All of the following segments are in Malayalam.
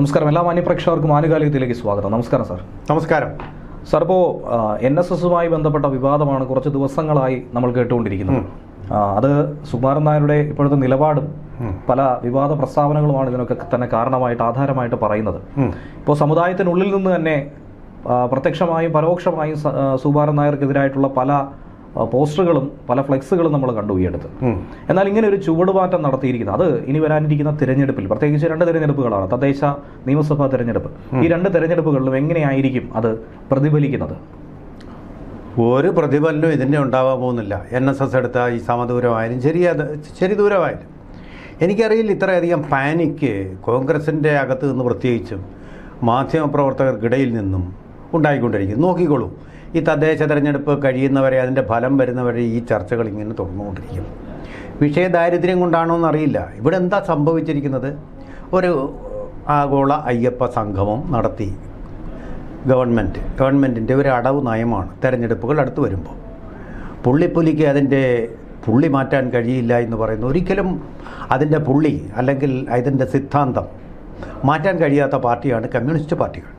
നമസ്കാരം. എല്ലാ മാന്യപ്രേക്ഷകർക്കും ആനുകാലികത്തിലേക്ക് സ്വാഗതം. നമസ്കാരം സാർ. നമസ്കാരം സാർ. ഇപ്പോൾ NSSുമായി ബന്ധപ്പെട്ട വിവാദമാണ് കുറച്ച് ദിവസങ്ങളായി നമ്മൾ കേട്ടുകൊണ്ടിരിക്കുന്നത്. അത് സുകുമാരൻ നായരുടെ ഇപ്പോഴത്തെ നിലപാടും പല വിവാദ പ്രസ്താവനകളുമാണ് ഇതിനൊക്കെ തന്നെ കാരണമായിട്ട് ആധാരമായിട്ട് പറയുന്നത്. ഇപ്പോൾ സമുദായത്തിനുള്ളിൽ നിന്ന് തന്നെ പ്രത്യക്ഷമായും പരോക്ഷമായും സുകുമാരൻ നായർക്കെതിരായിട്ടുള്ള പല പോസ്റ്ററുകളും പല ഫ്ലെക്സുകളും നമ്മൾ കണ്ടു ഈ അടുത്ത്. എന്നാൽ ഇങ്ങനെ ഒരു ചുവടുമാറ്റം നടത്തിയിരിക്കുന്നത് അത് ഇനി വരാനിരിക്കുന്ന തിരഞ്ഞെടുപ്പിൽ, പ്രത്യേകിച്ച് 2 തിരഞ്ഞെടുപ്പുകളാണ്, തദ്ദേശ നിയമസഭാ തിരഞ്ഞെടുപ്പ്. ഈ 2 തിരഞ്ഞെടുപ്പുകളിലും എങ്ങനെയായിരിക്കും അത് പ്രതിഫലിക്കുന്നത്? ഒരു പ്രതിഫലനവും ഇതിൻ്റെ ഉണ്ടാവാൻ പോകുന്നില്ല. NSS എടുത്ത ഈ സമദൂരമായാലും ശരി ദൂരമായാലും എനിക്കറിയില്ല ഇത്രയധികം പാനിക്ക് കോൺഗ്രസിൻ്റെ അകത്ത് നിന്ന് പ്രത്യേകിച്ചും മാധ്യമപ്രവർത്തകർക്കിടയിൽ നിന്നും ഉണ്ടായിക്കൊണ്ടിരിക്കുന്നു. നോക്കിക്കോളൂ, ഈ തദ്ദേശ തെരഞ്ഞെടുപ്പ് കഴിയുന്നവരെ, അതിൻ്റെ ഫലം വരുന്നവരെ ഈ ചർച്ചകൾ ഇങ്ങനെ തുടർന്നുകൊണ്ടിരിക്കും. വിഷയദാരിദ്ര്യം കൊണ്ടാണോ എന്നറിയില്ല. ഇവിടെ എന്താ സംഭവിച്ചിരിക്കുന്നത്? ഒരു ആഗോള അയ്യപ്പ സംഗമം നടത്തി ഗവൺമെൻറ്റിൻ്റെ ഒരു അടവ് നയമാണ് തെരഞ്ഞെടുപ്പുകൾ അടുത്ത് വരുമ്പോൾ. പുള്ളിപ്പുലിക്ക് അതിൻ്റെ പുള്ളി മാറ്റാൻ കഴിയില്ല എന്ന് പറയുന്നു. ഒരിക്കലും അതിൻ്റെ പുള്ളി അല്ലെങ്കിൽ അതിൻ്റെ സിദ്ധാന്തം മാറ്റാൻ കഴിയാത്ത പാർട്ടിയാണ് കമ്മ്യൂണിസ്റ്റ് പാർട്ടികൾ.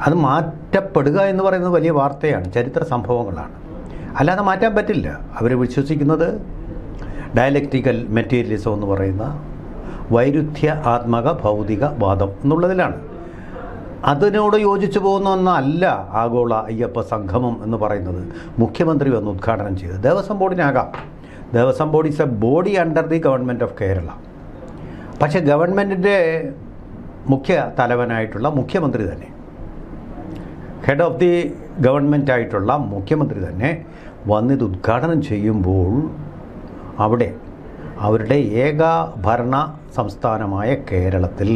അത് മാറ്റപ്പെടുക എന്ന് പറയുന്നത് വലിയ വാർത്തയാണ്, ചരിത്ര സംഭവങ്ങളാണ്. അല്ലാതെ മാറ്റാൻ പറ്റില്ല. അവർ വിശ്വസിക്കുന്നത് ഡയലക്റ്റിക്കൽ മെറ്റീരിയലിസം എന്ന് പറയുന്ന വൈരുദ്ധ്യ ആത്മക ഭൗതിക വാദം എന്നുള്ളതിലാണ്. അതിനോട് യോജിച്ചു പോകുന്ന ഒന്നല്ല ആഗോള അയ്യപ്പ സംഗമം എന്ന് പറയുന്നത്. മുഖ്യമന്ത്രി വന്ന് ഉദ്ഘാടനം ചെയ്ത് ദേവസ്വം ബോർഡിനാകാം. Devaswom board is a body under the government of Kerala. പക്ഷേ ഗവൺമെൻറ്റിൻ്റെ മുഖ്യ തലവനായിട്ടുള്ള മുഖ്യമന്ത്രി തന്നെ, ഹെഡ് ഓഫ് ദി ഗവൺമെൻറ് ആയിട്ടുള്ള മുഖ്യമന്ത്രി തന്നെ വന്നിത് ഉദ്ഘാടനം ചെയ്യുമ്പോൾ അവിടെ അവരുടെ ഏക ഭരണ സംസ്ഥാനമായ കേരളത്തിൽ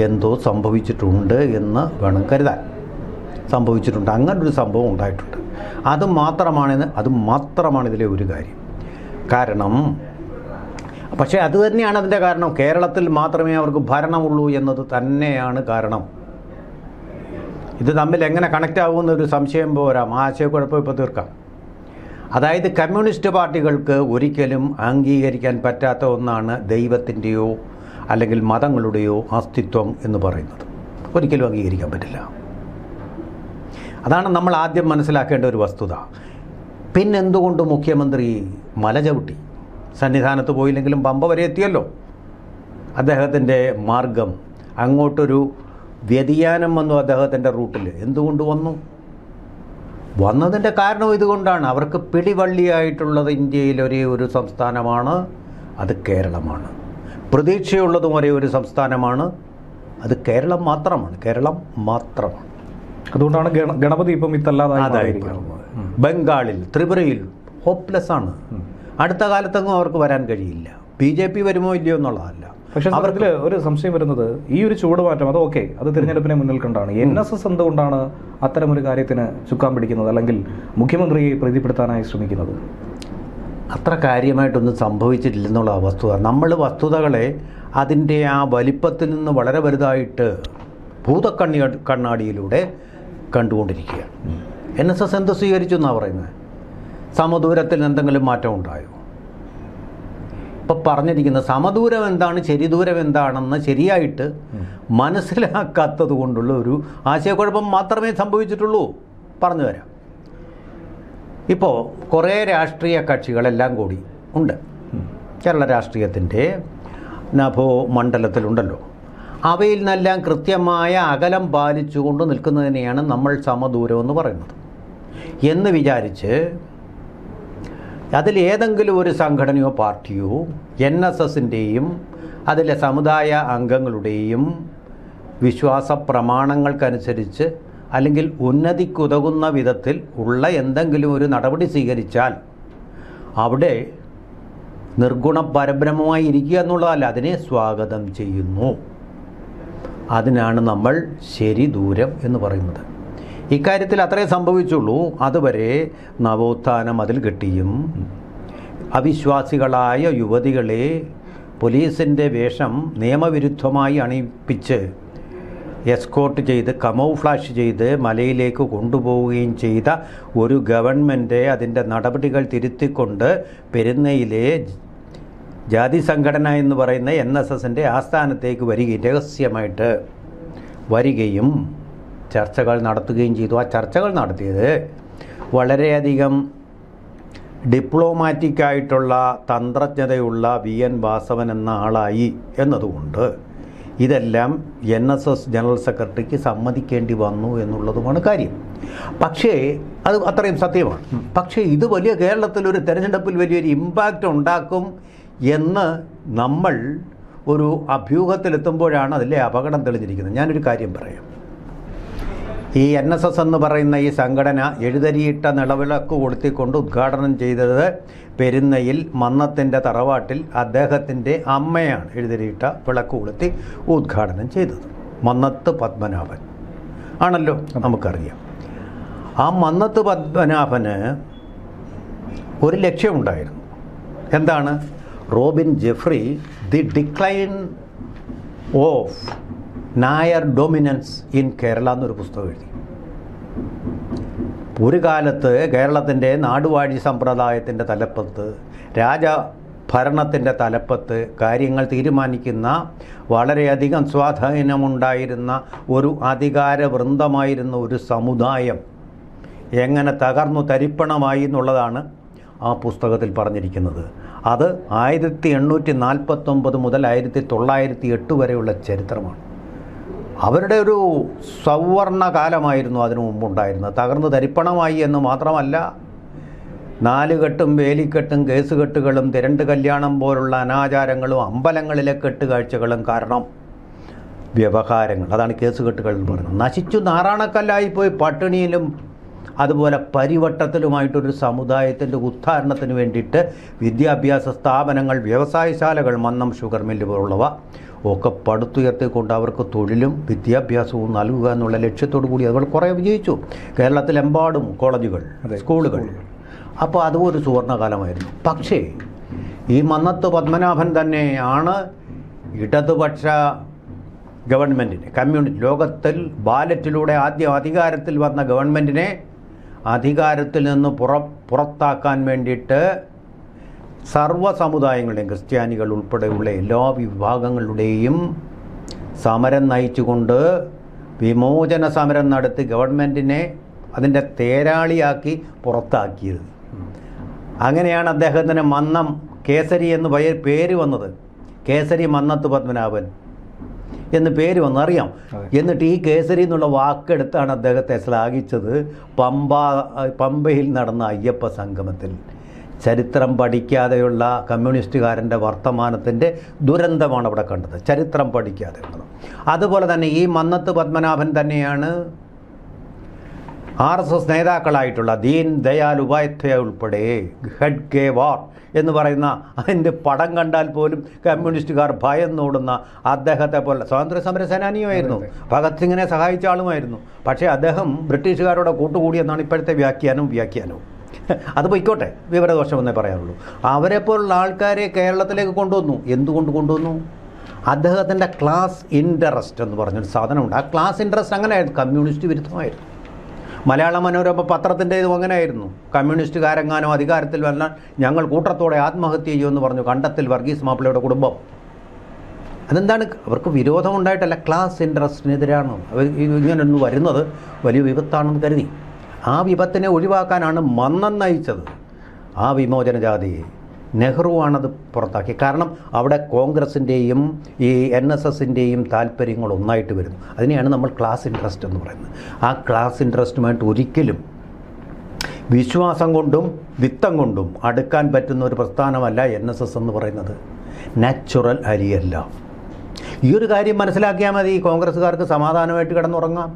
എന്തോ സംഭവിച്ചിട്ടുണ്ട് എന്ന് വേണം കരുതാൻ. സംഭവിച്ചിട്ടുണ്ട്, അങ്ങനൊരു സംഭവം ഉണ്ടായിട്ടുണ്ട്. അത് മാത്രമാണ് ഇതിലെ ഒരു കാര്യം. കാരണം പക്ഷേ അത് തന്നെയാണ് അതിൻ്റെ കാരണം. കേരളത്തിൽ മാത്രമേ അവർക്ക് ഭരണമുള്ളൂ എന്നത് തന്നെയാണ് കാരണം. ഇത് തമ്മിൽ എങ്ങനെ കണക്റ്റ് ആകുമെന്നൊരു സംശയം പോരാം. ആശയക്കുഴപ്പം ഇപ്പോൾ തീർക്കാം. അതായത് കമ്മ്യൂണിസ്റ്റ് പാർട്ടികൾക്ക് ഒരിക്കലും അംഗീകരിക്കാൻ പറ്റാത്ത ഒന്നാണ് ദൈവത്തിൻ്റെയോ അല്ലെങ്കിൽ മതങ്ങളുടെയോ അസ്തിത്വം എന്ന് പറയുന്നത്. ഒരിക്കലും അംഗീകരിക്കാൻ പറ്റില്ല. അതാണ് നമ്മൾ ആദ്യം മനസ്സിലാക്കേണ്ട ഒരു വസ്തുത. പിന്നെന്തുകൊണ്ട് മുഖ്യമന്ത്രി മല ചവിട്ടി? സന്നിധാനത്ത് പോയില്ലെങ്കിലും പമ്പ വരെ എത്തിയല്ലോ. അദ്ദേഹത്തിൻ്റെ മാർഗം അങ്ങോട്ടൊരു വ്യതിയാനം വന്നു അദ്ദേഹത്തിൻ്റെ റൂട്ടിൽ. എന്തുകൊണ്ട് വന്നതിൻ്റെ കാരണം ഇതുകൊണ്ടാണ്. അവർക്ക് പിടിവള്ളിയായിട്ടുള്ളത് ഇന്ത്യയിൽ ഒരേ ഒരു സംസ്ഥാനമാണ്, അത് കേരളമാണ്. പ്രതീക്ഷയുള്ളതും ഒരേ ഒരു സംസ്ഥാനമാണ്, അത് കേരളം മാത്രമാണ്. അതുകൊണ്ടാണ് ഗണപതി ഇപ്പം അതായിരിക്കും. ബംഗാളിൽ, ത്രിപുരയിൽ ഹോപ്പ്ലെസ് ആണ്. അടുത്ത കാലത്തൊന്നും അവർക്ക് വരാൻ കഴിയില്ല. BJP വരുമോ ഇല്ലയോ എന്നുള്ളതല്ല. പക്ഷേ അവർക്ക് ഒരു സംശയം വരുന്നത്, ഈ ഒരു ചുവടുമാറ്റം അത് ഓക്കെ, അത് തിരഞ്ഞെടുപ്പിനെ മുന്നിൽ കണ്ടാണ്. NSS എന്തുകൊണ്ടാണ് അത്തരമൊരു കാര്യത്തിന് ചുക്കാൻ പിടിക്കുന്നത്, അല്ലെങ്കിൽ മുഖ്യമന്ത്രിയെ പ്രീതിപ്പെടുത്താനായി ശ്രമിക്കുന്നത്? അത്ര കാര്യമായിട്ടൊന്നും സംഭവിച്ചിട്ടില്ലെന്നുള്ള വസ്തുത. നമ്മൾ വസ്തുതകളെ അതിൻ്റെ ആ വലിപ്പത്തിൽ നിന്ന് വളരെ വലുതായിട്ട് കണ്ണാടിയിലൂടെ കണ്ടുകൊണ്ടിരിക്കുകയാണ്. NSS എന്ത് സ്വീകരിച്ചു എന്നാണ് പറയുന്നത്? സമദൂരത്തിൽ എന്തെങ്കിലും മാറ്റം ഉണ്ടായോ? ഇപ്പം പറഞ്ഞിരിക്കുന്ന സമദൂരം എന്താണ്, ശരിദൂരം എന്താണെന്ന് ശരിയായിട്ട് മനസ്സിലാക്കാത്തത് കൊണ്ടുള്ള ഒരു ആശയക്കുഴപ്പം മാത്രമേ സംഭവിച്ചിട്ടുള്ളൂ. പറഞ്ഞു തരാം. ഇപ്പോൾ കുറേ രാഷ്ട്രീയ കക്ഷികളെല്ലാം കൂടി ഉണ്ട് കേരള രാഷ്ട്രീയത്തിൻ്റെ നഭോ മണ്ഡലത്തിലുണ്ടല്ലോ. അവയിൽ നിന്നെല്ലാം കൃത്യമായ അകലം പാലിച്ചുകൊണ്ട് നിൽക്കുന്നതിനെയാണ് നമ്മൾ സമദൂരം എന്ന് പറയുന്നത്. എന്ന് വിചാരിച്ച് അതിലേതെങ്കിലും ഒരു സംഘടനയോ പാർട്ടിയോ NSSൻ്റെയും അതിലെ സമുദായ അംഗങ്ങളുടെയും വിശ്വാസ പ്രമാണങ്ങൾക്കനുസരിച്ച് അല്ലെങ്കിൽ ഉന്നതിക്കുതകുന്ന വിധത്തിൽ ഉള്ള എന്തെങ്കിലും ഒരു നടപടി സ്വീകരിച്ചാൽ അവിടെ നിർഗുണ പരബ്രഹ്മമായി ഇരിക്കുക എന്നുള്ളതല്ല, അതിനെ സ്വാഗതം ചെയ്യുന്നു. അതിനാണ് നമ്മൾ ശരി ദൂരം എന്ന് പറയുന്നത്. ഇക്കാര്യത്തിൽ അത്രേ സംഭവിച്ചുള്ളൂ. അതുവരെ നവോത്ഥാനം അതിൽ കെട്ടിയും അവിശ്വാസികളായ യുവതികളെ പോലീസിൻ്റെ വേഷം നിയമവിരുദ്ധമായി അണിയിപ്പിച്ച് എസ്കോർട്ട് ചെയ്ത് കമൗഫ്ലാഷ് ചെയ്ത് മലയിലേക്ക് കൊണ്ടുപോവുകയും ചെയ്ത ഒരു ഗവൺമെൻറ് അതിൻ്റെ നടപടികൾ തിരുത്തിക്കൊണ്ട് പെരുന്നയിലെ ജാതി സംഘടന എന്ന് പറയുന്ന NSSൻ്റെ ആസ്ഥാനത്തേക്ക് വരികയും രഹസ്യമായിട്ട് വരികയും ചർച്ചകൾ നടത്തുകയും ചെയ്തു. ആ ചർച്ചകൾ നടത്തിയത് വളരെയധികം ഡിപ്ലോമാറ്റിക്കായിട്ടുള്ള തന്ത്രജ്ഞതയുള്ള VN വാസവൻ എന്ന ആളായി എന്നതുകൊണ്ട് ഇതെല്ലാം NSS ജനറൽ സെക്രട്ടറിക്ക് സമ്മതിക്കേണ്ടി വന്നു എന്നുള്ളതുമാണ് കാര്യം. പക്ഷേ അത് അത്രയും സത്യമാണ്. പക്ഷേ ഇത് വലിയ കേരളത്തിലൊരു തെരഞ്ഞെടുപ്പിൽ വലിയൊരു ഇമ്പാക്റ്റ് ഉണ്ടാക്കും എന്ന് നമ്മൾ ഒരു അഭ്യൂഹത്തിലെത്തുമ്പോഴാണ് അതിലെ അപകടം തെളിഞ്ഞിരിക്കുന്നത്. ഞാനൊരു കാര്യം പറയാം. ഈ NSS എന്ന് പറയുന്ന ഈ സംഘടന എഴുതരിയിട്ട നിലവിളക്ക് കൊളുത്തിക്കൊണ്ട് ഉദ്ഘാടനം ചെയ്തത് പെരുന്നയിൽ മന്നത്തിൻ്റെ തറവാട്ടിൽ അദ്ദേഹത്തിൻ്റെ അമ്മയാണ് എഴുതരിയിട്ട വിളക്ക് കൊളുത്തി ഉദ്ഘാടനം ചെയ്തത്. മന്നത്ത് പത്മനാഭൻ ആണല്ലോ, നമുക്കറിയാം. ആ മന്നത്ത് പത്മനാഭന് ഒരു ലക്ഷ്യമുണ്ടായിരുന്നു. എന്താണ്? Robin Jeffrey the decline of Nair dominance in Kerala എന്നൊരു പുസ്തകം എഴുതി. ഒരു കാലത്ത് കേരളത്തിൻ്റെ നാടുവാഴി സമ്പ്രദായത്തിൻ്റെ തലപ്പത്ത്, രാജഭരണത്തിൻ്റെ തലപ്പത്ത് കാര്യങ്ങൾ തീരുമാനിക്കുന്ന വളരെയധികം സ്വാധീനമുണ്ടായിരുന്ന ഒരു അധികാര വൃന്ദമായിരുന്ന ഒരു സമുദായം എങ്ങനെ തകർന്നു തരിപ്പണമായി എന്നുള്ളതാണ് ആ പുസ്തകത്തിൽ പറഞ്ഞിരിക്കുന്നത്. അത് 1849 മുതൽ 1908 വരെയുള്ള ചരിത്രമാണ്. അവരുടെ ഒരു സൗവർണ കാലമായിരുന്നു അതിനു മുമ്പുണ്ടായിരുന്നത്. തകർന്നു തരിപ്പണമായി എന്ന് മാത്രമല്ല, നാലുകെട്ടും വേലിക്കെട്ടും കേസുകെട്ടുകളും തിരണ്ട് കല്യാണം പോലുള്ള അനാചാരങ്ങളും അമ്പലങ്ങളിലെ കെട്ടുകാഴ്ചകളും കാരണം വ്യവഹാരങ്ങൾ, അതാണ് കേസുകെട്ടുകൾ എന്ന് പറയുന്നത്, നശിച്ചു നാറാണക്കല്ലായിപ്പോയി. പട്ടിണിയിലും അതുപോലെ പരിവട്ടത്തിലുമായിട്ടൊരു സമുദായത്തിൻ്റെ ഉദ്ധാരണത്തിന് വേണ്ടിയിട്ട് വിദ്യാഭ്യാസ സ്ഥാപനങ്ങൾ, വ്യവസായശാലകൾ, മന്നം ഷുഗർ മില്ല് പോലുള്ളവ ഒക്കെ പടുത്തുയർത്തിക്കൊണ്ട് അവർക്ക് തൊഴിലും വിദ്യാഭ്യാസവും നൽകുക എന്നുള്ള ലക്ഷ്യത്തോടു കൂടി അതുപോലെ കുറേ വിജയിച്ചു. കേരളത്തിലെമ്പാടും കോളേജുകൾ, സ്കൂളുകൾ. അപ്പോൾ അതും ഒരു സുവർണകാലമായിരുന്നു. പക്ഷേ ഈ മന്നത്ത് പത്മനാഭൻ തന്നെയാണ് ഇടതുപക്ഷ ഗവൺമെൻറ്റിനെ, കമ്മ്യൂണിസ്റ്റ് ലോകത്തിൽ ബാലറ്റിലൂടെ ആദ്യം അധികാരത്തിൽ വന്ന ഗവൺമെൻറ്റിനെ അധികാരത്തിൽ നിന്ന് പുറത്താക്കാൻ വേണ്ടിയിട്ട് സർവ്വ സമുദായങ്ങളുടെയും, ക്രിസ്ത്യാനികൾ ഉൾപ്പെടെയുള്ള എല്ലാ വിഭാഗങ്ങളുടെയും സമരം നയിച്ചുകൊണ്ട് വിമോചന സമരം നടത്തി ഗവൺമെൻറ്റിനെ അതിൻ്റെ തേരാളിയാക്കി പുറത്താക്കിയത്. അങ്ങനെയാണ് അദ്ദേഹത്തിന് മന്നം കേസരി എന്ന് പേര് വന്നത്. കേസരി മന്നത്ത് പത്മനാഭൻ എന്ന് പേര് വന്നു, അറിയാം. എന്നിട്ട് ഈ കേസരി എന്നുള്ള വാക്കെടുത്താണ് അദ്ദേഹത്തെ ശ്ലാഘിച്ചത് പമ്പയിൽ നടന്ന അയ്യപ്പ സംഗമത്തിൽ. ചരിത്രം പഠിക്കാതെയുള്ള കമ്മ്യൂണിസ്റ്റുകാരൻ്റെ വർത്തമാനത്തിൻ്റെ ദുരന്തമാണ് അവിടെ കണ്ടത്, ചരിത്രം പഠിക്കാതെ ഉള്ളത്. അതുപോലെ തന്നെ ഈ മന്നത്ത് പത്മനാഭൻ തന്നെയാണ് RSS നേതാക്കളായിട്ടുള്ള ദീൻ ദയാൽ ഉപാധ്യായ ഉൾപ്പെടെ ഖഡ്ഗേവാർ എന്ന് പറയുന്ന അതിൻ്റെ പടം കണ്ടാൽ പോലും കമ്മ്യൂണിസ്റ്റുകാർ ഭയന്നോടുന്ന അദ്ദേഹത്തെ പോലെ സ്വാതന്ത്ര്യ സമര സേനാനിയുമായിരുന്നു, ഭഗത് സിംഗിനെ സഹായിച്ച ആളുമായിരുന്നു. പക്ഷേ അദ്ദേഹം ബ്രിട്ടീഷുകാരോട് കൂട്ടുകൂടിയെന്നാണ് ഇപ്പോഴത്തെ വ്യാഖ്യാനവും. അത് പൊയ്ക്കോട്ടെ, വിവരദോഷമെന്നേ പറയാനുള്ളൂ. അവരെപ്പോലുള്ള ആൾക്കാരെ കേരളത്തിലേക്ക് കൊണ്ടുവന്നു. എന്തുകൊണ്ട് കൊണ്ടുവന്നു? അദ്ദേഹത്തിൻ്റെ ക്ലാസ് ഇൻട്രസ്റ്റ് എന്ന് പറഞ്ഞൊരു സാധനമുണ്ട്. ആ ക്ലാസ് ഇൻട്രസ്റ്റ് അങ്ങനെയായിരുന്നു, കമ്മ്യൂണിസ്റ്റ് വിരുദ്ധമായിരുന്നു. മലയാള മനോരമ പത്രത്തിൻ്റെ ഇതും അങ്ങനെയായിരുന്നു. കമ്മ്യൂണിസ്റ്റുകാരെങ്ങാനോ അധികാരത്തിൽ വന്നാൽ ഞങ്ങൾ കൂട്ടത്തോടെ ആത്മഹത്യ ചെയ്യുമെന്ന് പറഞ്ഞു കണ്ടത്തിൽ വർഗീസ് മാപ്പിളയുടെ കുടുംബം. അതെന്താണ്? അവർക്ക് വിരോധമുണ്ടായിട്ടല്ല, ക്ലാസ് ഇൻട്രസ്റ്റിനെതിരാണ് അവർ ഇങ്ങനൊന്ന് വരുന്നത്, വലിയ വിപത്താണെന്ന് കരുതി. ആ വിപത്തിനെ ഒഴിവാക്കാനാണ് മന്നം നയിച്ചത്. ആ വിമോചന ജാഥയെ നെഹ്റുവാണത് പുറത്താക്കി. കാരണം അവിടെ കോൺഗ്രസിൻ്റെയും ഈ NSSൻ്റെയും താല്പര്യങ്ങൾ ഒന്നായിട്ട് വരുന്നു. അതിനെയാണ് നമ്മൾ ക്ലാസ് ഇൻട്രസ്റ്റ് എന്ന് പറയുന്നത്. ആ ക്ലാസ് ഇൻട്രസ്റ്റുമായിട്ട് ഒരിക്കലും വിശ്വാസം കൊണ്ടും വിത്തം കൊണ്ടും അടുക്കാൻ പറ്റുന്ന ഒരു പ്രസ്ഥാനമല്ല NSS എന്ന് പറയുന്നത്. നാച്ചുറൽ അരിയല്ല. ഈ ഒരു കാര്യം മനസ്സിലാക്കിയാൽ മതി. കോൺഗ്രസ്സുകാർക്ക് സമാധാനമായിട്ട് കിടന്നുറങ്ങാം.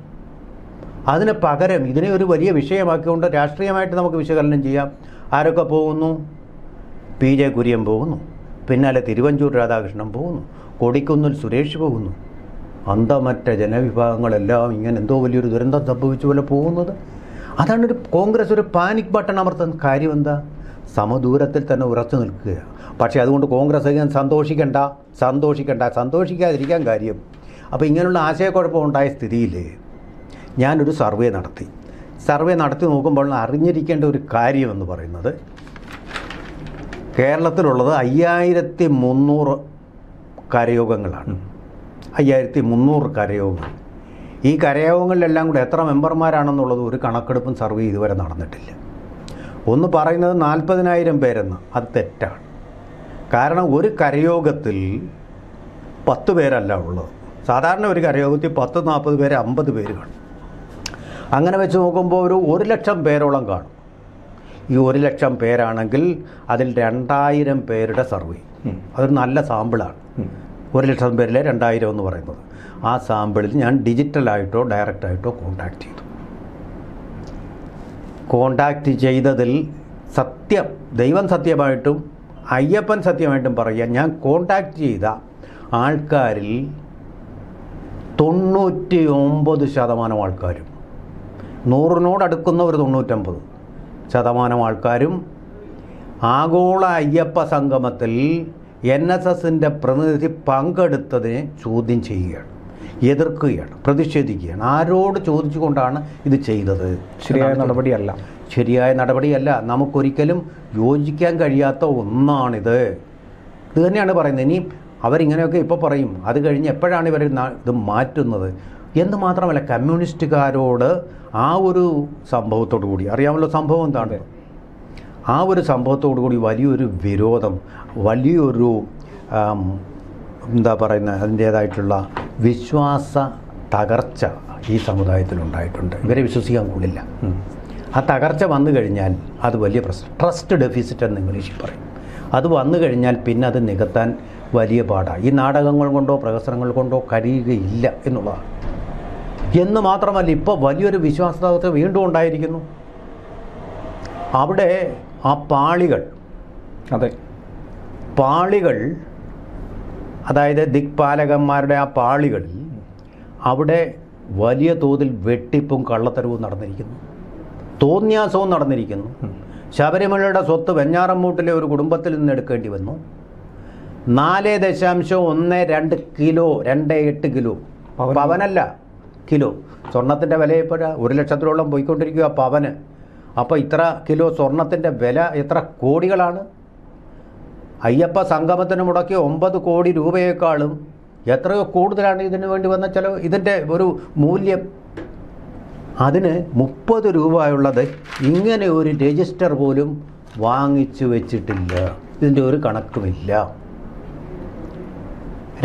അതിന് പകരം ഇതിനെ ഒരു വലിയ വിഷയമാക്കിക്കൊണ്ട് രാഷ്ട്രീയമായിട്ട് നമുക്ക് വിശകലനം ചെയ്യാം. ആരൊക്കെ പോകുന്നു? PJ കുര്യൻ പോകുന്നു, പിന്നാലെ തിരുവഞ്ചൂർ രാധാകൃഷ്ണൻ പോകുന്നു, കൊടിക്കുന്നിൽ സുരേഷ് പോകുന്നു. അന്തമറ്റ ജനവിഭാഗങ്ങളെല്ലാം ഇങ്ങനെ എന്തോ വലിയൊരു ദുരന്തം സംഭവിച്ച പോലെ പോകുന്നത്. അതാണ് ഒരു കോൺഗ്രസ് ഒരു പാനിക് ബട്ടൺ അമർത്തുന്ന കാര്യം. എന്താ? സമദൂരത്തിൽ തന്നെ ഉറച്ചു നിൽക്കുക. പക്ഷേ അതുകൊണ്ട് കോൺഗ്രസ് സന്തോഷിക്കാതിരിക്കാൻ കാര്യം. അപ്പോൾ ഇങ്ങനെയുള്ള ആശയക്കുഴപ്പം ഉണ്ടായ സ്ഥിതിയിൽ ഞാനൊരു സർവേ നടത്തി നോക്കുമ്പോൾ അറിഞ്ഞിരിക്കേണ്ട ഒരു കാര്യമെന്ന് പറയുന്നത്, കേരളത്തിലുള്ളത് 5300 കരയോഗങ്ങളാണ്. 5300 കരയോഗങ്ങൾ. ഈ കരയോഗങ്ങളിലെല്ലാം കൂടെ എത്ര മെമ്പർമാരാണെന്നുള്ളത് ഒരു കണക്കെടുപ്പും സർവേ ഇതുവരെ നടന്നിട്ടില്ല. ഒന്ന് പറയുന്നത് 40,000 പേരെന്ന്, അത് തെറ്റാണ്. കാരണം ഒരു കരയോഗത്തിൽ 10 പേരല്ല ഉള്ളത്. സാധാരണ ഒരു കരയോഗത്തിൽ 10-40 പേര്, 50 പേര് കാണും. അങ്ങനെ വെച്ച് നോക്കുമ്പോൾ ഒരു 1,00,000 പേരോളം കാണും. ഈ 1,00,000 പേരാണെങ്കിൽ അതിൽ 2,000 പേരുടെ സർവേ, അതൊരു നല്ല സാമ്പിളാണ്. 1,00,000 പേരിലെ 2,000 എന്ന് പറയുന്നത്. ആ സാമ്പിളിൽ ഞാൻ ഡിജിറ്റലായിട്ടോ ഡയറക്റ്റായിട്ടോ കോണ്ടാക്റ്റ് ചെയ്തതിൽ സത്യം, ദൈവം സത്യമായിട്ടും അയ്യപ്പൻ സത്യമായിട്ടും പറയുക, ഞാൻ കോണ്ടാക്റ്റ് ചെയ്ത ആൾക്കാരിൽ 99% ആൾക്കാരും, 100-നോടടുക്കുന്ന ഒരു 99% ആൾക്കാരും ആഗോള അയ്യപ്പ സംഗമത്തിൽ NSSൻ്റെ പ്രതിനിധി പങ്കെടുത്തതിനെ ചോദ്യം ചെയ്യുകയാണ്, എതിർക്കുകയാണ്, പ്രതിഷേധിക്കുകയാണ്. ആരോട് ചോദിച്ചുകൊണ്ടാണ് ഇത് ചെയ്തത്? ശരിയായ നടപടിയല്ല. ശരിയായ നടപടിയല്ല. നമുക്കൊരിക്കലും യോജിക്കാൻ കഴിയാത്ത ഒന്നാണിത്. ഇത് തന്നെയാണ് പറയുന്നത്. ഇനി അവരിങ്ങനെയൊക്കെ ഇപ്പോൾ പറയും, അത് കഴിഞ്ഞ് എപ്പോഴാണ് ഇവർ ഇത് മാറ്റുന്നത് എന്ന് മാത്രമല്ല, കമ്മ്യൂണിസ്റ്റുകാരോട് ആ ഒരു സംഭവത്തോടു കൂടി, അറിയാമല്ലോ സംഭവം എന്താണ്, ആ ഒരു സംഭവത്തോടു കൂടി വലിയൊരു വിരോധം, വലിയൊരു എന്താ പറയുന്നത്, അതിൻ്റേതായിട്ടുള്ള വിശ്വാസ തകർച്ച ഈ സമുദായത്തിലുണ്ടായിട്ടുണ്ട്. ഇവരെ വിശ്വസിക്കാൻ കൂടില്ല. ആ തകർച്ച വന്നു കഴിഞ്ഞാൽ അത് വലിയ പ്രശ്നം, ട്രസ്റ്റ് ഡെഫിസിറ്റ് എന്ന് ഇംഗ്ലീഷിൽ പറയും. അത് വന്നു കഴിഞ്ഞാൽ പിന്നെ അത് നികത്താൻ വലിയ പാടാണ്. ഈ നാടകങ്ങൾ കൊണ്ടോ പ്രഹസനങ്ങൾ കൊണ്ടോ കഴിയുകയില്ല എന്നുള്ളതാണ്. എന്ന് മാത്രമല്ല, ഇപ്പോൾ വലിയൊരു വിശ്വാസ തകർച്ച വീണ്ടും ഉണ്ടായിരിക്കുന്നു. അവിടെ ആ പാളികൾ, അതായത് ദിക്പാലകന്മാരുടെ ആ പാളികളിൽ അവിടെ വലിയ തോതിൽ വെട്ടിപ്പും കള്ളത്തരവും നടന്നിരിക്കുന്നു, തോന്നിയാസവും നടന്നിരിക്കുന്നു. ശബരിമലയുടെ സ്വത്ത് വെഞ്ഞാറമ്മൂട്ടിലെ ഒരു കുടുംബത്തിൽ നിന്ന് എടുക്കേണ്ടി വന്നു. 4.12 കിലോ, 2.8 കിലോ, പവനല്ല കിലോ. സ്വർണത്തിൻ്റെ വില ഇപ്പോഴാണ് 1,00,000-ഓളം പോയിക്കൊണ്ടിരിക്കുക പവന്. അപ്പോൾ ഇത്ര കിലോ സ്വർണത്തിൻ്റെ വില എത്ര കോടികളാണ്? അയ്യപ്പ സംഗമത്തിന് മുടക്കിയ 9 കോടി രൂപയേക്കാളും എത്രയോ കൂടുതലാണ് ഇതിനു വേണ്ടി വന്ന ചിലവ്. ഇതിൻ്റെ ഒരു മൂല്യം, അതിന് 30 രൂപയുള്ളത് ഇങ്ങനെ ഒരു രജിസ്റ്റർ പോലും വാങ്ങിച്ചു വെച്ചിട്ടില്ല. ഇതിൻ്റെ ഒരു കണക്കുമില്ല.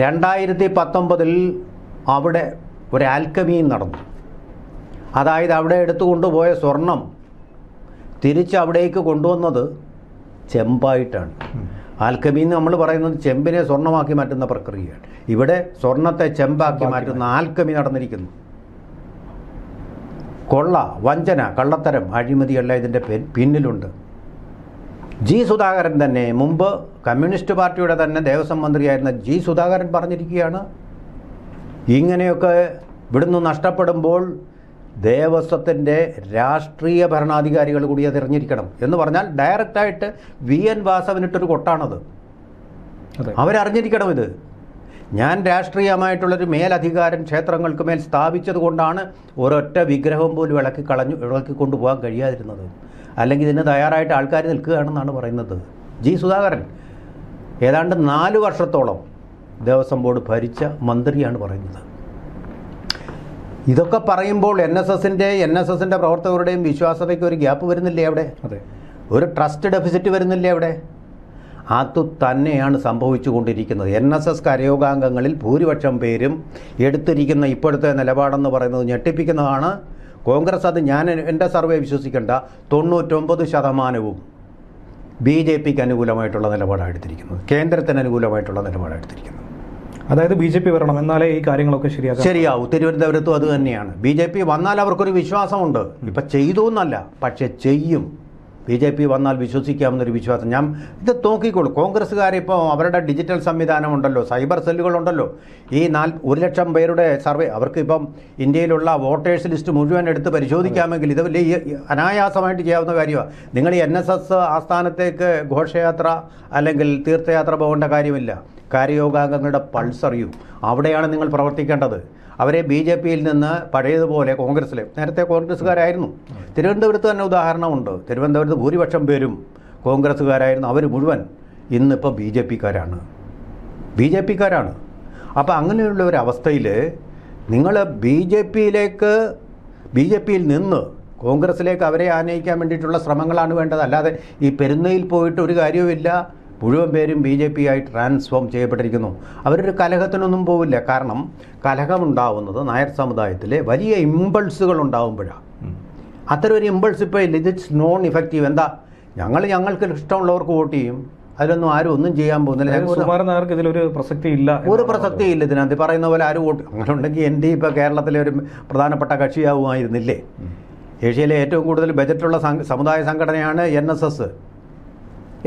2019 അവിടെ ഒരു ആൽക്കമിയും നടന്നു. അതായത് അവിടെ എടുത്തുകൊണ്ടുപോയ സ്വർണം തിരിച്ച് അവിടേക്ക് കൊണ്ടുവന്നത് ചെമ്പായിട്ടാണ്. ആൽക്കമി എന്ന് നമ്മൾ പറയുന്നത് ചെമ്പിനെ സ്വർണ്ണമാക്കി മാറ്റുന്ന പ്രക്രിയയാണ്. ഇവിടെ സ്വർണത്തെ ചെമ്പാക്കി മാറ്റുന്ന ആൽക്കമി നടന്നിരിക്കുന്നു. കൊള്ള, വഞ്ചന, കള്ളത്തരം, അഴിമതിയെല്ലാം ഇതിൻ്റെ പിന്നിലുണ്ട്. ജി സുധാകരൻ തന്നെ, മുമ്പ് കമ്മ്യൂണിസ്റ്റ് പാർട്ടിയുടെ തന്നെ ദേവസ്വം മന്ത്രിയായിരുന്ന ജി സുധാകരൻ പറഞ്ഞിരിക്കുകയാണ്, ഇങ്ങനെയൊക്കെ ഇവിടുന്ന് നഷ്ടപ്പെടുമ്പോൾ ദേവസ്വത്തിൻ്റെ രാഷ്ട്രീയ ഭരണാധികാരികൾ കൂടി അത് അറിഞ്ഞിരിക്കണം എന്ന് പറഞ്ഞാൽ ഡയറക്റ്റായിട്ട് VN വാസവനിട്ടൊരു കൊട്ടാണത്. അവരറിഞ്ഞിരിക്കണം ഇത്. ഞാൻ രാഷ്ട്രീയമായിട്ടുള്ളൊരു മേലധികാരൻ ക്ഷേത്രങ്ങൾക്ക് മേൽ സ്ഥാപിച്ചത് കൊണ്ടാണ് ഒരൊറ്റ വിഗ്രഹം പോലും ഇളക്കി കൊണ്ടുപോകാൻ കഴിയാതിരുന്നത്. അല്ലെങ്കിൽ ഇതിന് തയ്യാറായിട്ട് ആൾക്കാർ നിൽക്കുകയാണെന്നാണ് പറയുന്നത്. ജി സുധാകരൻ ഏതാണ്ട് 4 വർഷത്തോളം ദേവസ്വം ബോർഡ് ഭരിച്ച മന്ത്രിയാണ് പറയുന്നത്. ഇതൊക്കെ പറയുമ്പോൾ NSSൻ്റെ പ്രവർത്തകരുടെയും വിശ്വാസതയ്ക്ക് ഒരു ഗ്യാപ്പ് വരുന്നില്ലേ അവിടെ? ഒരു ട്രസ്റ്റ് ഡെഫിസിറ്റ് വരുന്നില്ലേ അവിടെ? അത് തന്നെയാണ് സംഭവിച്ചു കൊണ്ടിരിക്കുന്നത്. NSS കരയോഗാംഗങ്ങളിൽ ഭൂരിപക്ഷം പേരും എടുത്തിരിക്കുന്ന ഇപ്പോഴത്തെ നിലപാടെന്ന് പറയുന്നത് ഞെട്ടിപ്പിക്കുന്നതാണ്. കോൺഗ്രസ്, അത് ഞാൻ എൻ്റെ സർവേ വിശ്വസിക്കേണ്ട, 99% BJPക്ക് അനുകൂലമായിട്ടുള്ള നിലപാടാണ് എടുത്തിരിക്കുന്നത്, കേന്ദ്രത്തിന് അനുകൂലമായിട്ടുള്ള നിലപാടാണ് എടുത്തിരിക്കുന്നത്. അതായത് BJP വരണം, എന്നാലേ ഈ കാര്യങ്ങളൊക്കെ ശരിയാവും. തിരുവനന്തപുരത്തും അത് തന്നെയാണ്. BJP വന്നാൽ അവർക്കൊരു വിശ്വാസമുണ്ട്. ഇപ്പം ചെയ്തു എന്നല്ല, പക്ഷെ ചെയ്യും. BJP വന്നാൽ വിശ്വസിക്കാമെന്നൊരു വിശ്വാസം. ഞാൻ ഇത് നോക്കിക്കോളൂ. കോൺഗ്രസ്സുകാരിപ്പോൾ അവരുടെ ഡിജിറ്റൽ സംവിധാനമുണ്ടല്ലോ, സൈബർ സെല്ലുകളുണ്ടല്ലോ. ഈ 1,00,000 പേരുടെ സർവേ, അവർക്ക് ഇപ്പം ഇന്ത്യയിലുള്ള വോട്ടേഴ്സ് ലിസ്റ്റ് മുഴുവൻ എടുത്ത് പരിശോധിക്കാമെങ്കിൽ ഇത് വലിയ അനായാസമായിട്ട് ചെയ്യാവുന്ന കാര്യമാണ്. നിങ്ങൾ ഈ NSS ആസ്ഥാനത്തേക്ക് ഘോഷയാത്ര അല്ലെങ്കിൽ തീർത്ഥയാത്ര പോകേണ്ട കാര്യമില്ല. കാര്യയോഗാംഗങ്ങളുടെ പൾസ് അറിയൂ. അവിടെയാണ് നിങ്ങൾ പ്രവർത്തിക്കേണ്ടത്. അവരെ BJPയിൽ നിന്ന് പഴയതുപോലെ നേരത്തെ കോൺഗ്രസ്സുകാരായിരുന്നു. തിരുവനന്തപുരത്ത് തന്നെ ഉദാഹരണമുണ്ട്. തിരുവനന്തപുരത്ത് ഭൂരിപക്ഷം പേരും കോൺഗ്രസ്സുകാരായിരുന്നു. അവർ മുഴുവൻ ഇന്നിപ്പോൾ ബി ജെ പിക്കാരാണ്. അപ്പോൾ അങ്ങനെയുള്ള ഒരു അവസ്ഥയിൽ നിങ്ങൾ ബി ജെ പിയിൽ നിന്ന് കോൺഗ്രസ്സിലേക്ക് അവരെ ആനയിക്കാൻ വേണ്ടിയിട്ടുള്ള ശ്രമങ്ങളാണ് വേണ്ടത്. അല്ലാതെ ഈ പെരുന്നയിൽ പോയിട്ട് ഒരു കാര്യവുമില്ല. മുഴുവൻ പേരും ബി ജെ പി ആയി ട്രാൻസ്ഫോം ചെയ്യപ്പെട്ടിരിക്കുന്നു. അവരൊരു കലഹത്തിനൊന്നും പോവില്ല. കാരണം കലഹമുണ്ടാവുന്നത് നായർ സമുദായത്തിലെ വലിയ ഇമ്പൾസുകൾ ഉണ്ടാകുമ്പോഴാണ്. അത്തരം ഒരു ഇമ്പൾസ് ഇപ്പോൾ ഇല്ല. It's non effective. എന്താ, ഞങ്ങൾക്ക് ഇഷ്ടമുള്ളവർക്ക് വോട്ട് ചെയ്യും, അതിലൊന്നും ആരും ഒന്നും ചെയ്യാൻ പോകുന്നില്ല. സുകുമാരൻ നായർക്ക് ഇതിലൊരു പ്രസക്തിയില്ല. ഇതിനകത്ത് പറയുന്ന പോലെ ആരും വോട്ട് അങ്ങനെ ഉണ്ടെങ്കിൽ എൻ്റെ ഇപ്പോൾ കേരളത്തിലെ ഒരു പ്രധാനപ്പെട്ട കക്ഷിയാവുമായിരുന്നില്ലേ? ഏഷ്യയിലെ ഏറ്റവും കൂടുതൽ ബജറ്റുള്ള സമുദായ സംഘടനയാണ് NSS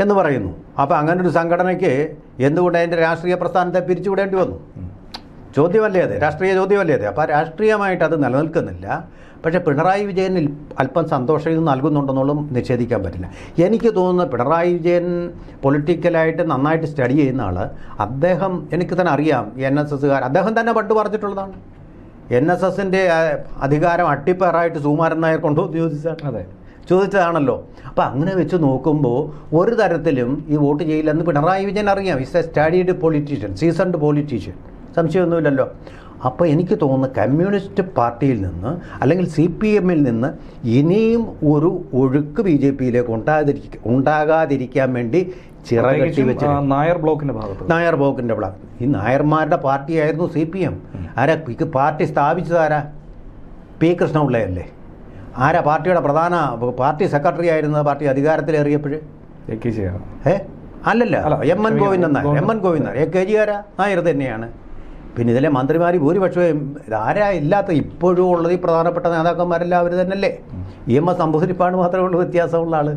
എന്ന് പറയുന്നു. അപ്പോൾ അങ്ങനെ ഒരു സംഘടനയ്ക്ക് എന്തുകൊണ്ട് അതിൻ്റെ രാഷ്ട്രീയ പ്രസ്ഥാനത്തെ പിരിച്ചുവിടേണ്ടി വന്നു? ചോദ്യമല്ലേ അത്, രാഷ്ട്രീയ ചോദ്യമല്ലേ അത്. അപ്പോൾ രാഷ്ട്രീയമായിട്ട് അത് നിലനിൽക്കുന്നില്ല. പക്ഷേ പിണറായി വിജയനിൽ അല്പം സന്തോഷം ഇത് നൽകുന്നുണ്ടെന്നുള്ളതും നിഷേധിക്കാൻ പറ്റില്ല. എനിക്ക് തോന്നുന്നത് പിണറായി വിജയൻ പൊളിറ്റിക്കലായിട്ട് നന്നായിട്ട് സ്റ്റഡി ചെയ്യുന്ന ആൾ, അദ്ദേഹം എനിക്ക് തന്നെ അറിയാം NSSകാർ, അദ്ദേഹം തന്നെ പണ്ട് പറഞ്ഞിട്ടുള്ളതാണ്. NSSൻ്റെ അധികാരം അട്ടിപ്പേറായിട്ട് സുകുമാരൻ നായർ കൊണ്ടുവന്ന് ചോദിച്ചതാണല്ലോ. അപ്പോൾ അങ്ങനെ വെച്ച് നോക്കുമ്പോൾ ഒരു തരത്തിലും ഈ വോട്ട് ചെയ്യില്ലെന്ന് പിണറായി വിജയൻ അറിയാം. Is a studied politician, seasoned politician, സംശയമൊന്നുമില്ലല്ലോ. അപ്പോൾ എനിക്ക് തോന്നുന്നു കമ്മ്യൂണിസ്റ്റ് പാർട്ടിയിൽ നിന്ന് അല്ലെങ്കിൽ CPM നിന്ന് ഇനിയും ഒരു ഒഴുക്ക് BJPയിലേക്ക് ഉണ്ടാകാതിരിക്കാൻ വേണ്ടി ചിറകെട്ടി വെച്ച് നായർ ബ്ലോക്കിൻ്റെ ബ്ലോക്ക്. ഈ നായർമാരുടെ പാർട്ടിയായിരുന്നു CPM. ആരാ പാർട്ടി സ്ഥാപിച്ചതാരാ? P. കൃഷ്ണപിള്ളയല്ലേ? ആരാ പാർട്ടിയുടെ പ്രധാന പാർട്ടി സെക്രട്ടറി ആയിരുന്നത് പാർട്ടി അധികാരത്തിലേറിയപ്പോൾ? അല്ലല്ല, M.N. ഗോവിന്ദൻ നായർ. AKG ആരാ? നായർ തന്നെയാണ്. പിന്നെ ഇതിലെ മന്ത്രിമാർ ഭൂരിപക്ഷവും ആരാ ഇല്ലാത്ത ഇപ്പോഴും ഉള്ളത് ഈ പ്രധാനപ്പെട്ട നേതാക്കന്മാരെല്ലാം അവർ തന്നെയല്ലേ? EMS നമ്പൂതിരിപ്പാട് മാത്രമേ ഉള്ളൂ വ്യത്യാസമുള്ള ആൾ.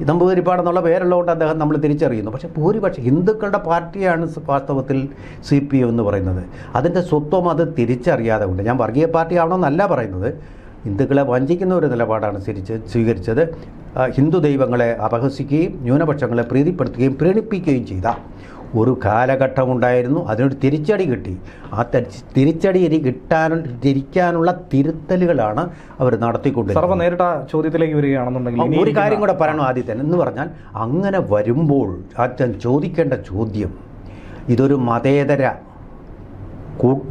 ഈ നമ്പൂതിരിപ്പാടെന്നുള്ള പേരുള്ളതുകൊണ്ട് അദ്ദേഹം നമ്മൾ തിരിച്ചറിയുന്നു. പക്ഷേ ഭൂരിപക്ഷം ഹിന്ദുക്കളുടെ പാർട്ടിയാണ് വാസ്തവത്തിൽ CPM എന്ന് പറയുന്നത്. അതിൻ്റെ സ്വത്വം അത് തിരിച്ചറിയാതെ കൊണ്ട്, ഞാൻ വർഗീയ പാർട്ടി ആവണമെന്നല്ല പറയുന്നത്, ഹിന്ദുക്കളെ വഞ്ചിക്കുന്ന ഒരു നിലപാടാണ് സ്വീകരിച്ചത്. ഹിന്ദു ദൈവങ്ങളെ അപഹസിക്കുകയും ന്യൂനപക്ഷങ്ങളെ പ്രീതിപ്പെടുത്തുകയും പ്രീണിപ്പിക്കുകയും ചെയ്ത ഒരു കാലഘട്ടമുണ്ടായിരുന്നു. അതിനൊരു തിരിച്ചടി കിട്ടി. ആ തിരിച്ചടി തിരിക്കാനുള്ള തിരുത്തലുകളാണ് അവർ നടത്തിക്കൊണ്ടിരുന്നത്. നേരിട്ട ചോദ്യത്തിലേക്ക് വരികയാണെന്നുണ്ടെങ്കിൽ ഒരു കാര്യം കൂടെ പറയണം ആദ്യം തന്നെ, എന്ന് പറഞ്ഞാൽ അങ്ങനെ വരുമ്പോൾ അച്ഛൻ ചോദിക്കേണ്ട ചോദ്യം, ഇതൊരു മതേതര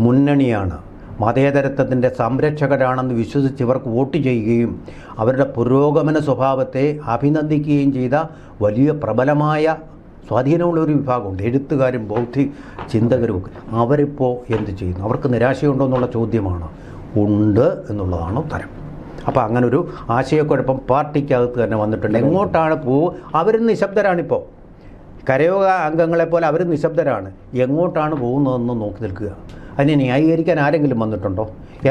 മുന്നണിയാണ്, മതേതരത്വത്തിൻ്റെ സംരക്ഷകരാണെന്ന് വിശ്വസിച്ച് ഇവർക്ക് വോട്ട് ചെയ്യുകയും അവരുടെ പുരോഗമന സ്വഭാവത്തെ അഭിനന്ദിക്കുകയും ചെയ്ത വലിയ പ്രബലമായ സ്വാധീനമുള്ള ഒരു വിഭാഗമുണ്ട്, എഴുത്തുകാരും ബൗദ്ധിക ചിന്തകരുമൊക്കെ. അവരിപ്പോൾ എന്ത് ചെയ്യുന്നു? അവർക്ക് നിരാശയുണ്ടോ എന്നുള്ള ചോദ്യമാണ്. ഉണ്ട് എന്നുള്ളതാണ് ഉത്തരം. അപ്പോൾ അങ്ങനൊരു ആശയക്കുഴപ്പം പാർട്ടിക്കകത്ത് തന്നെ വന്നിട്ടുണ്ട്. എങ്ങോട്ടാണ് അവർ നിശബ്ദരാണിപ്പോൾ. കരയോഗ അംഗങ്ങളെപ്പോലെ അവർ നിശബ്ദരാണ്. എങ്ങോട്ടാണ് പോകുന്നതെന്ന് നോക്കി നിൽക്കുക. അതിനെ ന്യായീകരിക്കാൻ ആരെങ്കിലും വന്നിട്ടുണ്ടോ?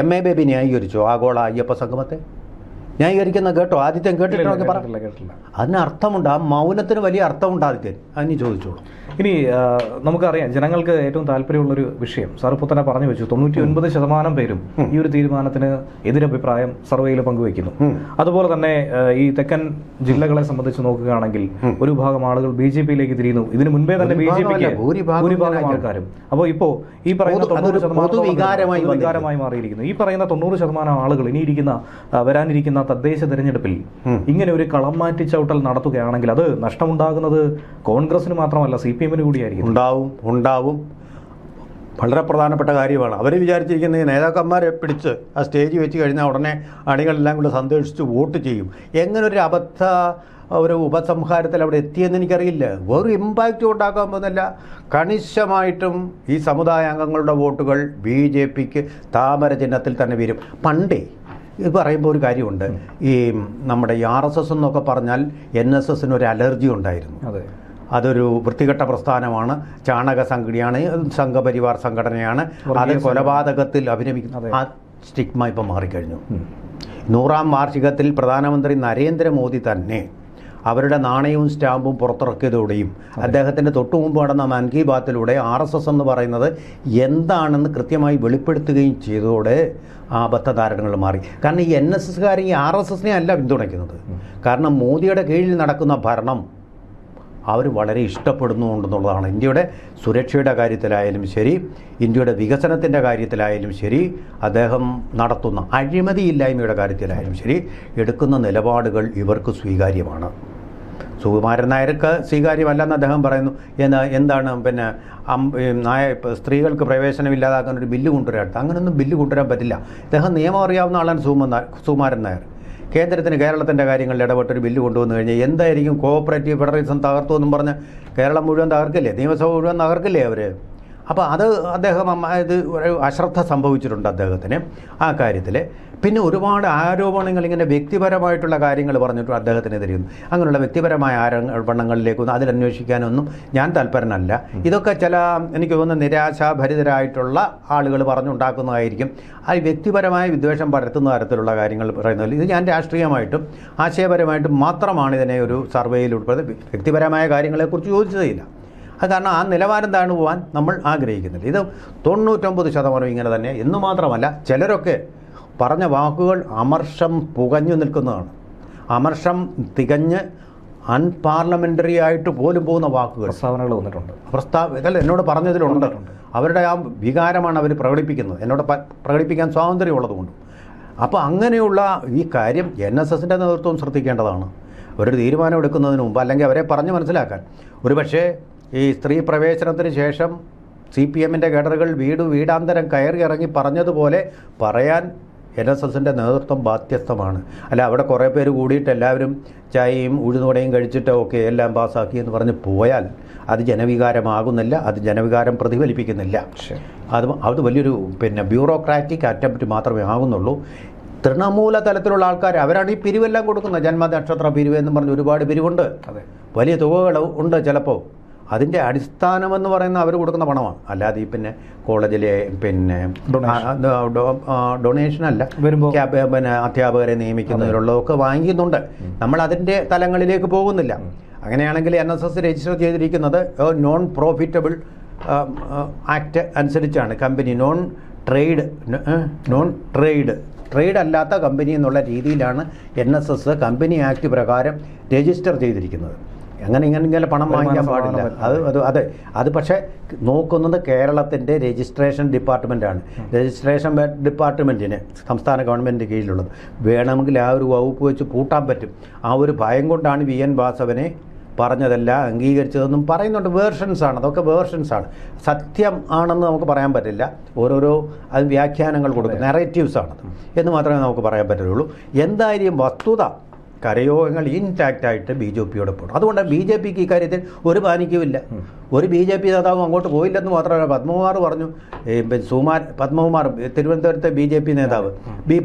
MA ബേബി ന്യായീകരിച്ചോ ആഗോള അയ്യപ്പ സംഗമത്തെ? ന്യായീകരിക്കുന്ന കേട്ടോ? ആദിത്യൻ കേട്ടിട്ടുണ്ടോ? കേട്ടില്ല. അതിന് അർത്ഥമുണ്ട്. ആ മൗനത്തിന് വലിയ അർത്ഥമുണ്ട് ആദിത്യൻ. അതിന് ചോദിച്ചോളൂ. ഇനി നമുക്കറിയാം, ജനങ്ങൾക്ക് ഏറ്റവും താല്പര്യമുള്ളൊരു വിഷയം സാർ ഇപ്പോൾ തന്നെ പറഞ്ഞു വെച്ചു, 99% പേരും ഈ ഒരു തീരുമാനത്തിന് എതിരഭിപ്രായം സർവേയിൽ പങ്കുവയ്ക്കുന്നു. അതുപോലെ തന്നെ ഈ തെക്കൻ ജില്ലകളെ സംബന്ധിച്ച് നോക്കുകയാണെങ്കിൽ ഒരു ഭാഗം ആളുകൾ BJPയിലേക്ക് തിരിയുന്നു. ഇതിന് മുൻപേ തന്നെ BJPക്ക് ഭൂരിഭാഗം ആൾക്കാരും. അപ്പോൾ ഇപ്പോൾ ഈ പറയുന്ന 90% വികാരമായി മാറിയിരിക്കുന്നു. ഈ പറയുന്ന 90% ആളുകൾ വരാനിരിക്കുന്ന തദ്ദേശ തെരഞ്ഞെടുപ്പിൽ ഇങ്ങനെ ഒരു കളം മാറ്റി ചവിട്ടൽ നടത്തുകയാണെങ്കിൽ അത് നഷ്ടമുണ്ടാകുന്നത് കോൺഗ്രസിന് മാത്രമല്ല CPM-ന് കൂടിയായിരിക്കും. ഉണ്ടാവും. വളരെ പ്രധാനപ്പെട്ട കാര്യമാണ്. അവർ വിചാരിച്ചിരിക്കുന്ന നേതാക്കന്മാരെ പിടിച്ച് ആ സ്റ്റേജിൽ വെച്ച് കഴിഞ്ഞാൽ ഉടനെ അണികളെല്ലാം കൂടെ സന്തോഷിച്ച് വോട്ട് ചെയ്യും. എങ്ങനൊരു ഒരു ഉപസംഹാരത്തിൽ അവിടെ എത്തിയെന്ന് എനിക്കറിയില്ല. വേറൊരു ഇമ്പാക്റ്റും ഉണ്ടാക്കാൻ പോകുന്നില്ല. കണിശമായിട്ടും ഈ സമുദായ അംഗങ്ങളുടെ വോട്ടുകൾ BJPക്ക് താമര ചിഹ്നത്തിൽ തന്നെ വരും. പണ്ടേ ഇത് പറയുമ്പോൾ ഒരു കാര്യമുണ്ട്, ഈ നമ്മുടെ RSS എന്നൊക്കെ പറഞ്ഞാൽ NSSന് ഒരു അലർജി ഉണ്ടായിരുന്നു. അതൊരു വൃത്തികെട്ട പ്രസ്ഥാനമാണ്, ചാണക സംഘടനയാണ്, സംഘപരിവാർ സംഘടനയാണ്, അത് കൊലപാതകത്തിൽ അഭിനയിക്കുന്നത്. ആ സ്റ്റിഗ്മ ഇപ്പം മാറിക്കഴിഞ്ഞു. 100ാം വാർഷികത്തിൽ പ്രധാനമന്ത്രി നരേന്ദ്രമോദി തന്നെ അവരുടെ നാണയവും സ്റ്റാമ്പും പുറത്തിറക്കിയതോടെയും അദ്ദേഹത്തിൻ്റെ തൊട്ടു മുമ്പ് നടന്ന മൻ കി ബാത്തിലൂടെ RSS എന്ന് പറയുന്നത് എന്താണെന്ന് കൃത്യമായി വെളിപ്പെടുത്തുകയും ചെയ്തതോടെ ആ അബദ്ധധാരണകൾ മാറി. കാരണം ഈ NSSകാർ ഈ RSSനെ അല്ല പിന്തുണയ്ക്കുന്നത്. കാരണം മോദിയുടെ കീഴിൽ നടക്കുന്ന ഭരണം അവർ വളരെ ഇഷ്ടപ്പെടുന്നുണ്ടെന്നുള്ളതാണ്. ഇന്ത്യയുടെ സുരക്ഷയുടെ കാര്യത്തിലായാലും ശരി, ഇന്ത്യയുടെ വികസനത്തിൻ്റെ കാര്യത്തിലായാലും ശരി, അദ്ദേഹം നടത്തുന്ന അഴിമതിയില്ലായ്മയുടെ കാര്യത്തിലായാലും ശരി, എടുക്കുന്ന നിലപാടുകൾ ഇവർക്ക് സ്വീകാര്യമാണ്. സുകുമാരൻ നായർക്ക് സ്വീകാര്യമല്ലെന്ന് അദ്ദേഹം പറയുന്നു. എന്താണ് പിന്നെ സ്ത്രീകൾക്ക് പ്രവേശനം ഇല്ലാതാക്കാൻ ഒരു ബില്ല് കൊണ്ടുവരാത്ത, അങ്ങനെയൊന്നും ബില്ല് കൊണ്ടുവരാൻ പറ്റില്ല. അദ്ദേഹം നിയമം അറിയാവുന്ന ആളാണ് സുകുമാരൻ നായർ. കേരളത്തിൻ്റെ കാര്യങ്ങളിൽ ഇടപെട്ടൊരു ബില്ല് കൊണ്ടുവന്നു കഴിഞ്ഞാൽ എന്തായിരിക്കും? കോഓപ്പറേറ്റീവ് ഫെഡറലിസം തകർത്തു എന്നും പറഞ്ഞ് കേരളം മുഴുവൻ തകർക്കില്ലേ, നിയമസഭ മുഴുവൻ തകർക്കില്ലേ അവർ? അപ്പോൾ അത് ഇത് ഒരു അശ്രദ്ധ സംഭവിച്ചിട്ടുണ്ട് അദ്ദേഹത്തിന് ആ കാര്യത്തിൽ. പിന്നെ ഒരുപാട് ആരോപണങ്ങൾ, ഇങ്ങനെ വ്യക്തിപരമായിട്ടുള്ള കാര്യങ്ങൾ പറഞ്ഞിട്ട് അദ്ദേഹത്തിനെതിരെയും അങ്ങനെയുള്ള വ്യക്തിപരമായ ആരോപണങ്ങളിലേക്കൊന്നും അതിലന്വേഷിക്കാനൊന്നും ഞാൻ തൽപരനല്ല. ഇതൊക്കെ എനിക്ക് തോന്നുന്നു നിരാശാഭരിതരായിട്ടുള്ള ആളുകൾ പറഞ്ഞുണ്ടാക്കുന്നതായിരിക്കും. ആ വ്യക്തിപരമായ വിദ്വേഷം പരത്തുന്ന തരത്തിലുള്ള കാര്യങ്ങൾ പറയുന്നത്. ഇത് ഞാൻ രാഷ്ട്രീയമായിട്ടും ആശയപരമായിട്ടും മാത്രമാണ് ഇതിനെ ഒരു സർവേയിൽ ഉൾപ്പെടുത്തി. വ്യക്തിപരമായ കാര്യങ്ങളെക്കുറിച്ച് ചോദിച്ചതേയില്ല. അത് കാരണം ആ നിലവാരം താഴ്ന്നു പോകാൻ നമ്മൾ ആഗ്രഹിക്കുന്നില്ല. ഇത് 99% ഇങ്ങനെ തന്നെ. എന്ന് മാത്രമല്ല, ചിലരൊക്കെ പറഞ്ഞ വാക്കുകൾ അമർഷം പുകഞ്ഞു നിൽക്കുന്നതാണ്. അമർഷം തികഞ്ഞ് അൺപാർലമെൻ്ററി ആയിട്ട് പോലും പോകുന്ന വാക്കുകൾ, പ്രസ്താവനകൾ വന്നിട്ടുണ്ട്. ഇതല്ല എന്നോട് പറഞ്ഞതിലുണ്ട്. അവരുടെ ആ വികാരമാണ് അവർ പ്രകടിപ്പിക്കുന്നത്. എന്നോട് പ്രകടിപ്പിക്കാൻ സ്വാതന്ത്ര്യമുള്ളതുകൊണ്ട്. അപ്പോൾ അങ്ങനെയുള്ള ഈ കാര്യം NSSൻ്റെ നേതൃത്വം ശ്രദ്ധിക്കേണ്ടതാണ്. ഒരു തീരുമാനം എടുക്കുന്നതിന് മുമ്പ്, അല്ലെങ്കിൽ അവരെ പറഞ്ഞ് മനസ്സിലാക്കാൻ. ഒരുപക്ഷേ ഈ സ്ത്രീ പ്രവേശനത്തിന് ശേഷം CPMൻ്റെ കേഡറുകൾ വീടാന്തരം കയറി ഇറങ്ങി പറഞ്ഞതുപോലെ പറയാൻ NSSൻ്റെ നേതൃത്വം ബാധ്യസ്ഥമാണ്. അല്ല അവിടെ കുറേ പേര് കൂടിയിട്ട് എല്ലാവരും ചായയും ഉഴുന്നുവടയും കഴിച്ചിട്ട് ഓക്കെ എല്ലാം പാസ്സാക്കി എന്ന് പറഞ്ഞ് പോയാൽ അത് ജനവികാരമാകുന്നില്ല, അത് ജനവികാരം പ്രതിഫലിപ്പിക്കുന്നില്ല. അത് വലിയൊരു ബ്യൂറോക്രാറ്റിക് അറ്റംപ്റ്റ് മാത്രമേ ആകുന്നുള്ളൂ. തൃണമൂല തലത്തിലുള്ള ആൾക്കാർ, അവരാണ് ഈ പിരിവെല്ലാം കൊടുക്കുന്നത്. ജന്മനക്ഷത്ര പിരിവ് എന്നും പറഞ്ഞ് ഒരുപാട് പിരിവുണ്ട്, വലിയ തുകകൾ ഉണ്ട്. ചിലപ്പോൾ അതിൻ്റെ അടിസ്ഥാനമെന്ന് പറയുന്ന അവർ കൊടുക്കുന്ന പണമാണ്. അല്ലാതെ ഈ കോളേജിലെ ഡൊണേഷനല്ല, അധ്യാപകരെ നിയമിക്കുന്നതിലുള്ളതൊക്കെ വാങ്ങിക്കുന്നുണ്ട്. നമ്മൾ അതിൻ്റെ തലങ്ങളിലേക്ക് പോകുന്നില്ല. അങ്ങനെയാണെങ്കിൽ NSS രജിസ്റ്റർ ചെയ്തിരിക്കുന്നത് നോൺ പ്രോഫിറ്റബിൾ ആക്ട് അനുസരിച്ചാണ്. കമ്പനി ട്രേഡ് അല്ലാത്ത കമ്പനി എന്നുള്ള രീതിയിലാണ് NSS കമ്പനി ആക്ട് പ്രകാരം രജിസ്റ്റർ ചെയ്തിരിക്കുന്നത്. ഇങ്ങനെ പണം വാങ്ങിക്കാൻ പാടില്ല. അത് പക്ഷേ നോക്കുന്നത് കേരളത്തിൻ്റെ രജിസ്ട്രേഷൻ ഡിപ്പാർട്ട്മെൻറ്റാണ്. രജിസ്ട്രേഷൻ ഡിപ്പാർട്ട്മെൻറ്റിന് സംസ്ഥാന ഗവൺമെൻറ് കീഴിലുള്ളത്. വേണമെങ്കിൽ ആ ഒരു വകുപ്പ് വെച്ച് പൂട്ടാൻ പറ്റും. ആ ഒരു ഭയം കൊണ്ടാണ് VN വാസവനെ പറഞ്ഞതെല്ലാം അംഗീകരിച്ചതെന്നും പറയുന്നുണ്ട്. വേർഷൻസാണ്, അതൊക്കെ വേർഷൻസാണ്. സത്യം ആണെന്ന് നമുക്ക് പറയാൻ പറ്റില്ല. ഓരോരോ അത് വ്യാഖ്യാനങ്ങൾ കൊടുക്കും, നെറേറ്റീവ്സാണത് എന്ന് മാത്രമേ നമുക്ക് പറയാൻ പറ്റുള്ളൂ. എന്തായാലും വസ്തുത കരയോഗങ്ങൾ ഇൻടാക്റ്റായിട്ട് BJPയോടെ പോകണം. അതുകൊണ്ട് BJPക്ക് ഇക്കാര്യത്തിൽ ഒരു പാനിക്കുമില്ല. ഒരു BJP നേതാവും അങ്ങോട്ട് പോയില്ലെന്ന് മാത്രമല്ല. പത്മകുമാർ പറഞ്ഞു, പത്മകുമാർ തിരുവനന്തപുരത്തെ BJP നേതാവ്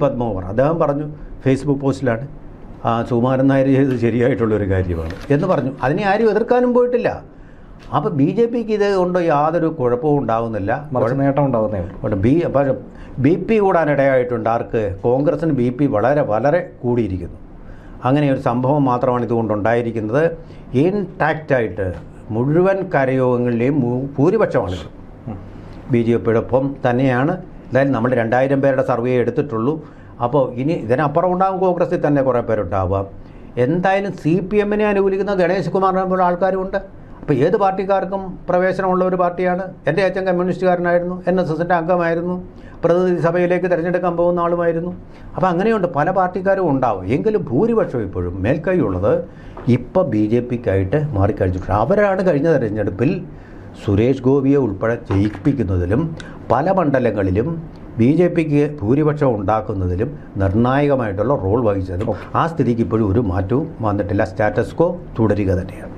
പത്മകുമാർ അദ്ദേഹം പറഞ്ഞു ഫേസ്ബുക്ക് പോസ്റ്റിലാണ്, സുകുമാരൻ നായർ ചെയ്തത് ശരിയായിട്ടുള്ളൊരു കാര്യമാണ് എന്ന് പറഞ്ഞു. അതിനെ ആരും എതിർക്കാനും പോയിട്ടില്ല. അപ്പോൾ BJPക്ക് ഇത് കൊണ്ട് യാതൊരു കുഴപ്പവും ഉണ്ടാകുന്നില്ല, നേട്ടം ഉണ്ടാകുന്നേ. BP കൂടാനിടയായിട്ടുണ്ട്. ആർക്ക്? കോൺഗ്രസിന് BP വളരെ വളരെ കൂടിയിരിക്കുന്നു. അങ്ങനെ ഒരു സംഭവം മാത്രമാണ് ഇതുകൊണ്ടുണ്ടായിരിക്കുന്നത്. ഇൻടാക്റ്റായിട്ട് മുഴുവൻ കരയോഗങ്ങളിലെയും ഭൂരിപക്ഷം ആളുകൾ BJPയുടെ ഒപ്പം തന്നെയാണ്. എന്തായാലും നമ്മൾ 2000 പേരുടെ സർവേ എടുത്തിട്ടുള്ളൂ. അപ്പോൾ ഇനി ഇതിനപ്പുറം ഉണ്ടാകും. കോൺഗ്രസിൽ തന്നെ കുറേ പേരുണ്ടാവാം. എന്തായാലും CPMനെ അനുകൂലിക്കുന്ന ഗണേഷ് കുമാറിനെ പോലുള്ള ആൾക്കാരുമുണ്ട്. അപ്പോൾ ഏത് പാർട്ടിക്കാർക്കും പ്രവേശനമുള്ള ഒരു പാർട്ടിയാണ്. എൻ്റെ അച്ഛൻ കമ്മ്യൂണിസ്റ്റുകാരനായിരുന്നു, NSSൻ്റെ അംഗമായിരുന്നു, പ്രതിനിധി സഭയിലേക്ക് തിരഞ്ഞെടുക്കാൻ പോകുന്ന ആളുമായിരുന്നു. അപ്പോൾ അങ്ങനെയുണ്ട്, പല പാർട്ടിക്കാരും ഉണ്ടാവും. എങ്കിലും ഭൂരിപക്ഷം ഇപ്പോഴും മേൽക്കൈയുള്ളത് ഇപ്പോൾ BJPക്കായിട്ട് മാറിക്കഴിഞ്ഞിട്ടുണ്ട്. അവരാണ് കഴിഞ്ഞ തെരഞ്ഞെടുപ്പിൽ സുരേഷ് ഗോപിയെ ഉൾപ്പെടെ ജയിപ്പിക്കുന്നതിലും പല മണ്ഡലങ്ങളിലും BJPക്ക് ഭൂരിപക്ഷം ഉണ്ടാക്കുന്നതിലും നിർണായകമായിട്ടുള്ള റോൾ വഹിച്ചതും. ആ സ്ഥിതിക്ക് ഇപ്പോഴും ഒരു മാറ്റവും വന്നിട്ടില്ല. സ്റ്റാറ്റസ് കോ തുടരുക തന്നെയാണ്.